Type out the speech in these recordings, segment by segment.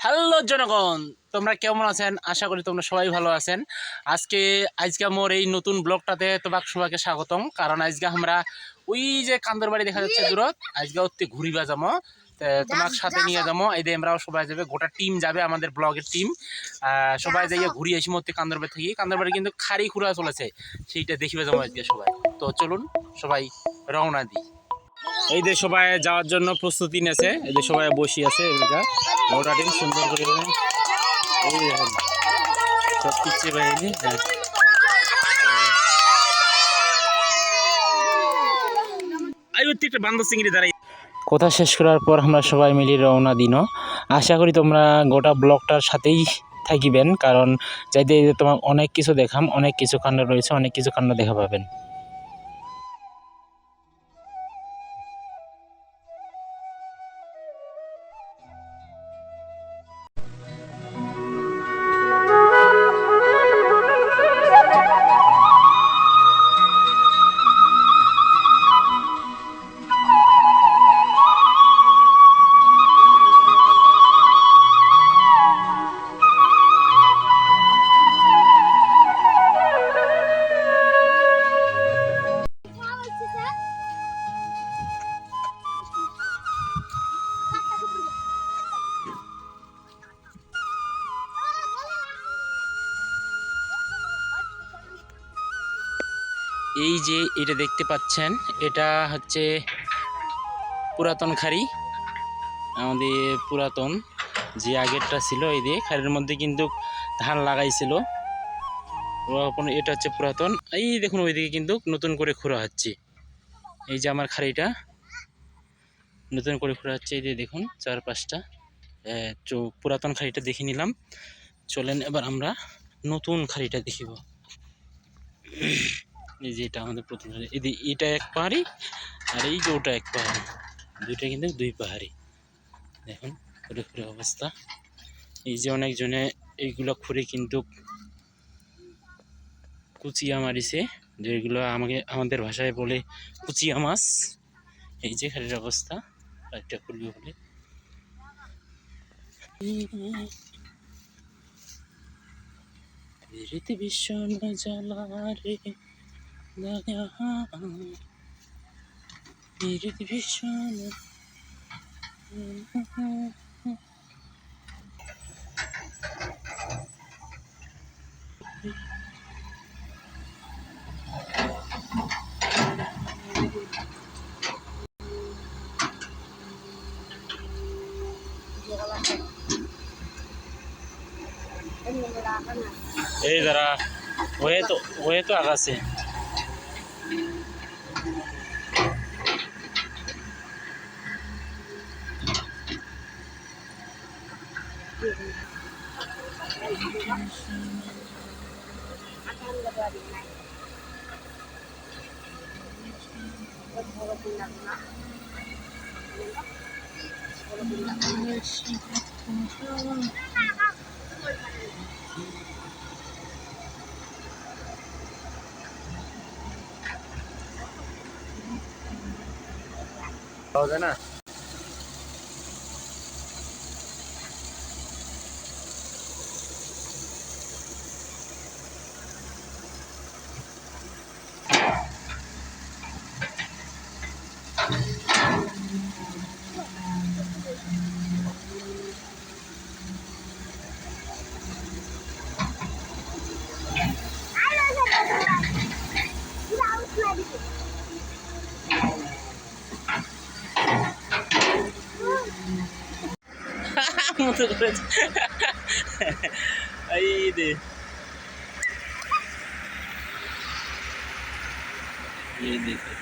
Hello জনগণ, তোমরা কেমন আছেন? আশা করি তোমরা সবাই ভালো আছেন। আজকে মোর এই নতুন ব্লগটাতে তোমাকে সবাইকে স্বাগতম। কারণ আজকে আমরা ওই যে কান্দর বাড়ি দেখা যাচ্ছে দূরত, আজকে ওতে ঘুরিবা যাবো, তোমাকে সাথে নিয়ে যাবো। এই যে আমরাও সবাই যাবে, গোটা টিম যাবে, আমাদের ব্লগের টিম। সবাই যাইয়া ঘুরি আসি মধ্যে কান্দর বাড়ি থেকে। কান্দর বাড়ি কিন্তু খাড়ি খুঁড়া চলেছে, সেইটা দেখিবে যাবো আজকে সবাই। তো চলুন সবাই রওনা দিই। এই যে সবাই যাওয়ার জন্য প্রস্তুতি নেছে, এই যে সবাই বসে আছে। গোটা টিম সুন্দর করে এই দেখুন সব পিছিয়ে বাহিনী। একটা বান্দর চিংড়ি দাঁড়াই। কথা শেষ করার পর আমরা সবাই মিলে রওনা দিন। আশা করি তোমরা গোটা ব্লগটার সাথেই থাকিবেন, কারণ যাইতে তোমার অনেক কিছু দেখাম, অনেক কিছু কাণ্ড রয়েছে, অনেক কিছু কাণ্ড দেখা পাবেন। এই যে এটা দেখতে পাচ্ছেন, এটা হচ্ছে পুরাতন খাড়ি। আমাদের পুরাতন যে আগেরটা ছিল, এই দিয়ে খাড়ির মধ্যে কিন্তু ধান লাগাইছিল। এটা হচ্ছে পুরাতন। এই দেখুন ওইদিকে কিন্তু নতুন করে খোঁড়া হচ্ছে। এই যে আমার খাড়িটা নতুন করে খোঁড়া হচ্ছে, এই যে দেখুন চারপাশটা। পুরাতন খাড়িটা দেখে নিলাম। চলেন এবার আমরা নতুন খাড়িটা দেখিব। এই যে এটা আমাদের প্রথম খাড়ি, এটা এক পাহাড়ি, আর এই যে ওটা এক পাহাড়ি, দুইটা কিন্তু দুই পাহাড়ি। দেখুন খুঁড়ে খুঁড়ে অবস্থা। এই যে অনেকজনে এইগুলো খুঁড়ে কিন্তু কুচিয়া মারিছে, যেগুলো আমাদের ভাষায় বলে কুচিয়া মাছ। এই যে খাড়ির অবস্থা, একটা খুলবে বলে। বিশ্ব জ্বালা রে ভীষণ। এই যারা ওয়ে তো আগাছে। না মতো করেছে। এই দে এই দেখে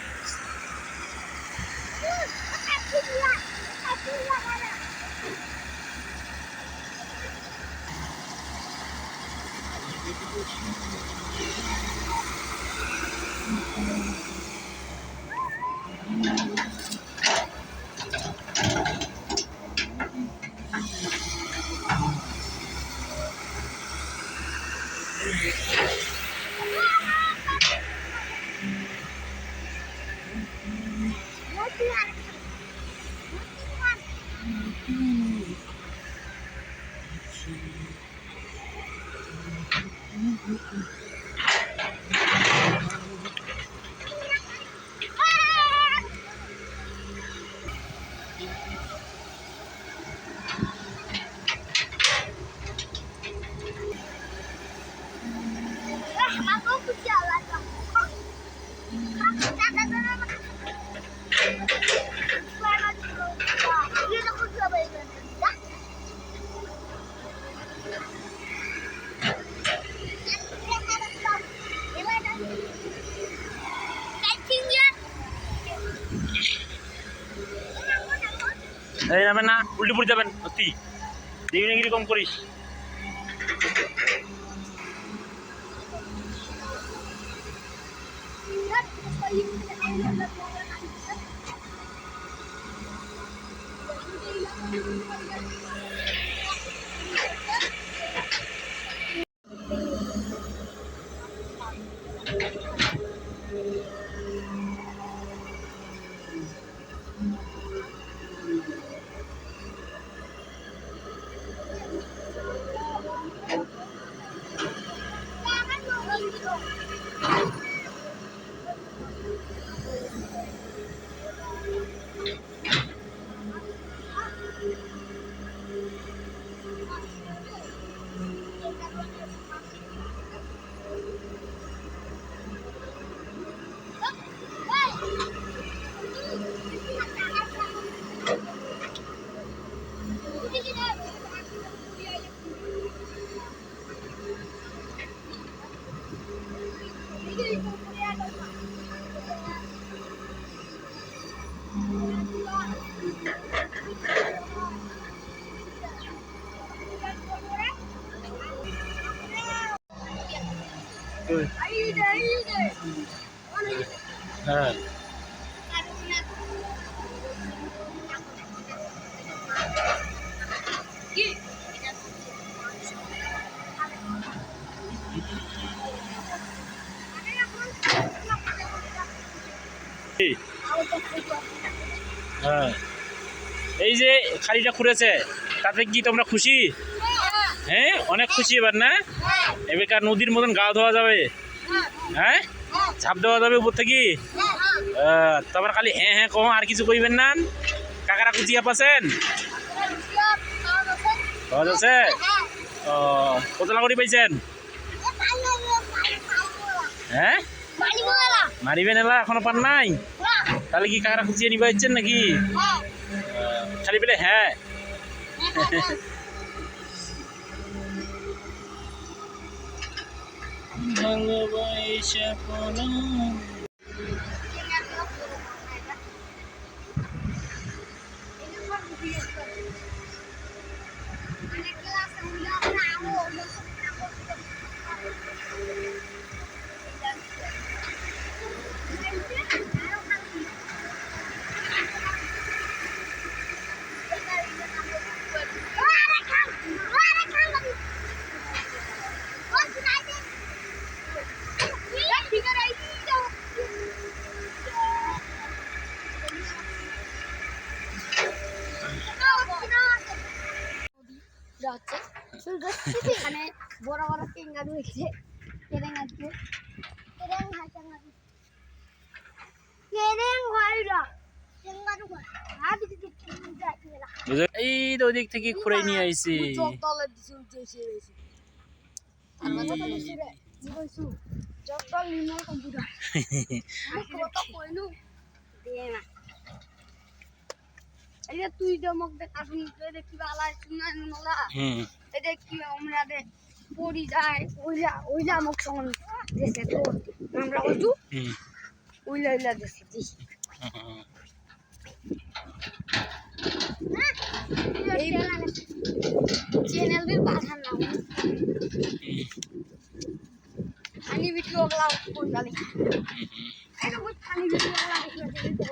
এই যাবেন না, উল্টে পড়ে যাবেন সত্যি। দেখবি কিরকম করিস। হ্যাঁ হ্যাঁ, এই যে খালিটা খুঁড়েছে তাতে কি তোমরা খুশি? হ্যাঁ অনেক খুশি এবার না? এবার নদীর মতন গা ধোয়া যাবে, হ্যাঁ ঝাঁপ দেওয়া যাবে উপর থেকে। তোমার খালি হ্যাঁ হ্যাঁ কম, আর কিছু কইবেন না। কাকারা কুচিয়া পাচ্ছেন? পাওয়া যাচ্ছে? ও কতলা করে পাইছেন? হ্যাঁ মারিবেন এলা এখনো পান নাই? তাহলে কি কাকারা কুচিয়ে নিবে হচ্ছেন নাকি? খালি পেলে হ্যাঁ। ভালোবাসা কোনো এখানে বড় বড় টেঙ্গা রয়েছে, এই তো ওদিক থেকে খুঁড়ে নিয়ে আইছি। তুই জমক দেখাবি দেখি আলাই শুনা নলা এটা কি আমরা দে পড়ি যায় ওইলা আমক সমান দেশে তো আমরা ওইটু ওইলা দেশে দিই এই চ্যানেলের বাধা না খালি ভিডিও গলা কোন গালি এটা কই খালি ভিডিও গলা দেখতে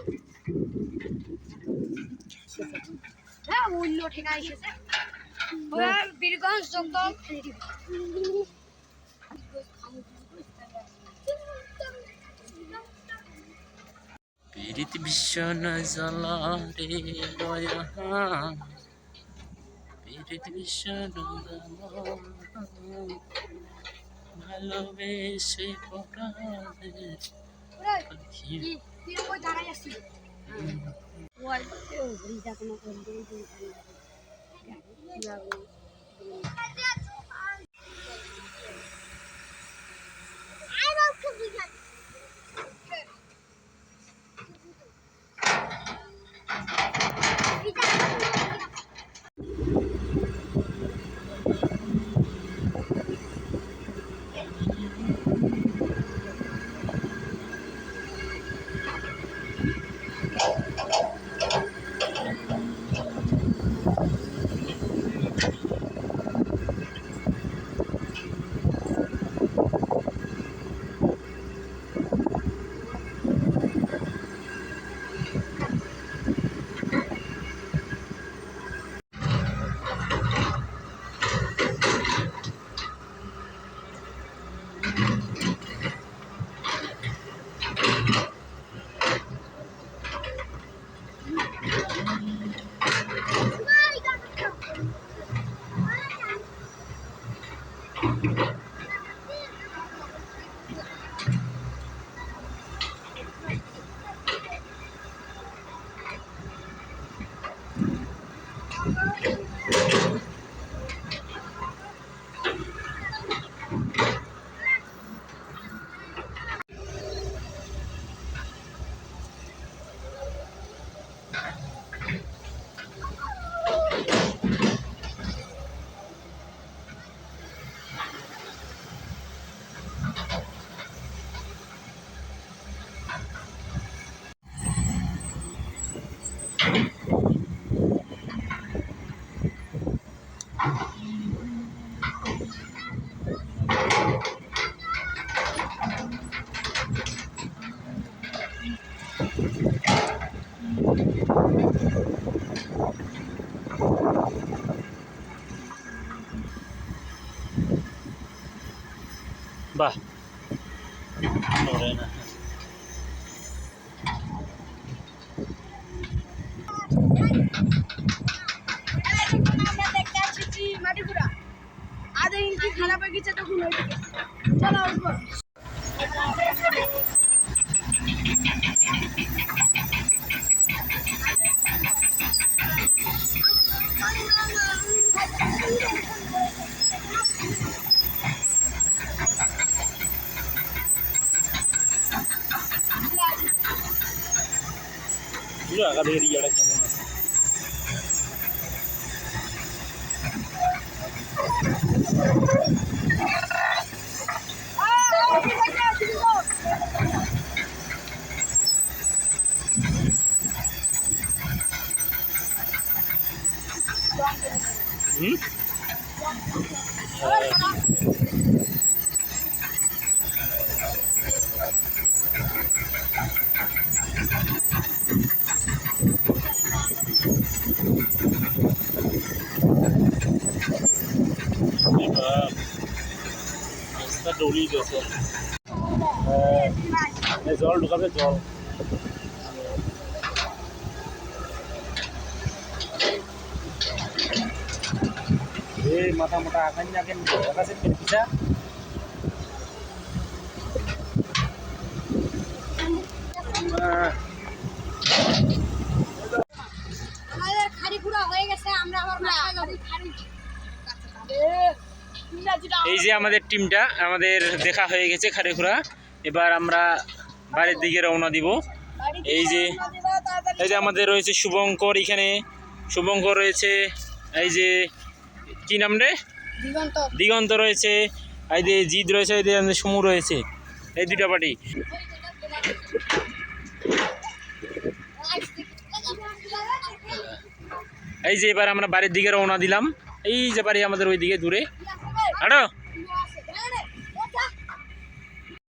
হ্যাঁ মূল্য ঠিকানা এসেছে বীরগঞ্জ জঙ্গল পীড়িত বিশ্ব নজলা রে দয়া, পীড়িত বিশ্ব ভালোবেসে পড়াদের তুই কই দাঁড়াই আছিস ওই ওইটা কোনো করে দিই বাহ, নড়ে না। আমরা দেখতে আসছি মাটিপুরা আধা ইঞ্চি খারাপ হয়ে গেছে তখন ওইদিকে চলো উঠবো বুঝলো আগা থেকে রিয়াটা কেমন আছে। হুম, রাস্তা ডলি গেছে। জল ঢুকাবে, জল। এই মাথা মোটা আকান আকেন আকাশের পিছা আমাদের খাড়িপুরা হয়ে গেছে আমরা আবার মাঠে যাব খাড়ি এই যে আমাদের টিমটা আমাদের দেখা হয়ে গেছে খাড়িখুড়া। এবার আমরা বাড়ির দিকে রওনা দিব। এই যে আমাদের রয়েছে শুভঙ্কর, এখানে শুভঙ্কর রয়েছে, এই যে কি নাম রে, দিগন্ত দিগন্ত রয়েছে, এই যে জিৎ রয়েছে, এই যে আমাদের সমু রয়েছে, এই দুইটা পার্টি। এই যে এবার আমরা বাড়ির দিকে রওনা দিলাম। এই যে বাড়ি আমাদের ওই দিকে দূরে, হাঁটো।